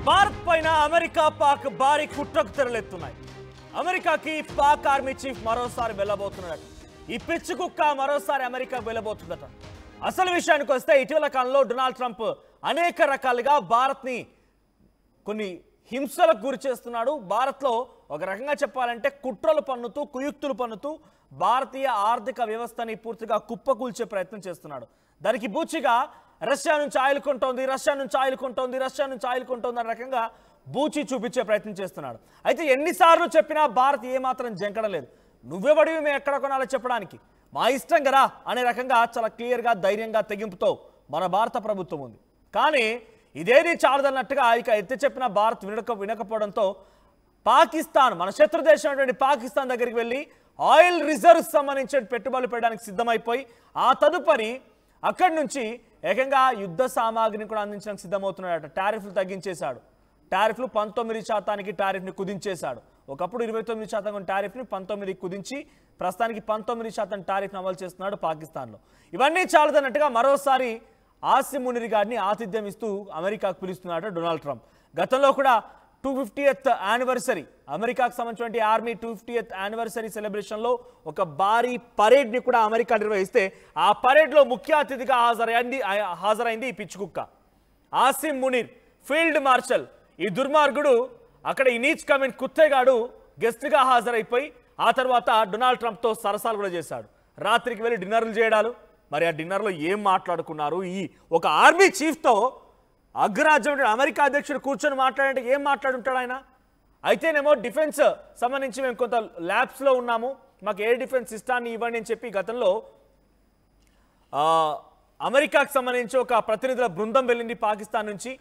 భారత్ పైన అమెరికా పాక్ భారీ కుట్రకు తెరలేస్తున్నాయి. అమెరికాకి పాక్ ఆర్మీ చీఫ్ మరోసారి వెళ్ళబోతున్నాడు. ఈ పిచ్చి కుక్క మరోసారి అమెరికా వెళ్ళబోతుందట. అసలు విషయానికి వస్తే ఇటీవల కాలంలో డొనాల్డ్ ట్రంప్ అనేక రకాలుగా భారత్ని కొన్ని హింసలకు గురి చేస్తున్నాడు. భారత్లో ఒక రకంగా చెప్పాలంటే కుట్రలు పన్నుతూ కుయుక్తులు పన్నుతూ భారతీయ ఆర్థిక వ్యవస్థని పూర్తిగా కుప్పకూల్చే ప్రయత్నం చేస్తున్నాడు. దానికి బూచిగా రష్యా నుంచి ఆయిల్ కొంటోంది, రష్యా నుంచి ఆయిల్ కొంటోంది, రష్యా నుంచి ఆయిల్ కొంటోంది అనే రకంగా బూచి చూపించే ప్రయత్నం చేస్తున్నాడు. అయితే ఎన్నిసార్లు చెప్పినా భారత్ ఏమాత్రం జంకడలేదు. నువ్వెవడివి మేము ఎక్కడ కొనాలో చెప్పడానికి, మా ఇష్టం కదా అనే రకంగా చాలా క్లియర్గా ధైర్యంగా తెగింపుతో మన భారత ప్రభుత్వం ఉంది. కానీ ఇదేది చాలదన్నట్టుగా ఇక ఎత్తి చెప్పిన భారత్ వినకపోవడంతో పాకిస్తాన్, మన శత్రు దేశం పాకిస్తాన్ దగ్గరికి వెళ్ళి ఆయిల్ రిజర్వ్స్ సంబంధించిన పెట్టుబడులు పెట్టడానికి సిద్ధమైపోయి ఆ తదుపరి అక్కడి నుంచి ఏకంగా యుద్ధ సామాగ్రిని కూడా అందించడానికి సిద్ధమవుతున్నాడట. టారిఫ్లు తగ్గించేశాడు. టారిఫ్లు 19% టారిఫ్ని కుదించేశాడు. ఒకప్పుడు 29% టారిఫ్ని 19 కుదించి ప్రస్తుతానికి 19% టారిఫ్ని అమలు చేస్తున్నాడు పాకిస్తాన్లో. ఇవన్నీ చాలదన్నట్టుగా మరోసారి ఆసిమ్ మునీర్ గారిని ఆతిథ్యం ఇస్తూ అమెరికాకు పిలుస్తున్నాడు డొనాల్డ్ ట్రంప్. గతంలో కూడా 250th యానివర్సరీ, అమెరికాకు సంబంధించిన ఆర్మీ 250th యానివర్సరీ సెలబ్రేషన్లో ఒక భారీ పరేడ్ని కూడా అమెరికా నిర్వహిస్తే ఆ పరేడ్లో ముఖ్య అతిథిగా హాజరైంది ఈ పిచ్చి కుక్క ఆసిమ్ మునీర్, ఫీల్డ్ మార్షల్. ఈ దుర్మార్గుడు అక్కడ ఈ నీచ్ కమెంట్ కుత్తేగాడు గెస్ట్గా హాజరైపోయి ఆ తర్వాత డొనాల్డ్ ట్రంప్తో సరసాలు కూడా చేశాడు. రాత్రికి వెళ్ళి డిన్నర్లు చేయడాలు. మరి ఆ డిన్నర్లో ఏం మాట్లాడుకున్నారు? ఈ ఒక ఆర్మీ చీఫ్తో అగ్రరాజ్యం అమెరికా అధ్యక్షుడు కూర్చొని మాట్లాడంటే ఏం మాట్లాడుంటాడు ఆయన? అయితేనేమో డిఫెన్స్ సంబంధించి మేము కొంత ల్యాబ్స్లో ఉన్నాము, మాకు ఎయిర్ డిఫెన్స్ సిస్టాన్ని ఇవ్వండి అని చెప్పి గతంలో అమెరికాకు సంబంధించి ఒక ప్రతినిధుల బృందం వెళ్ళింది పాకిస్తాన్ నుంచి.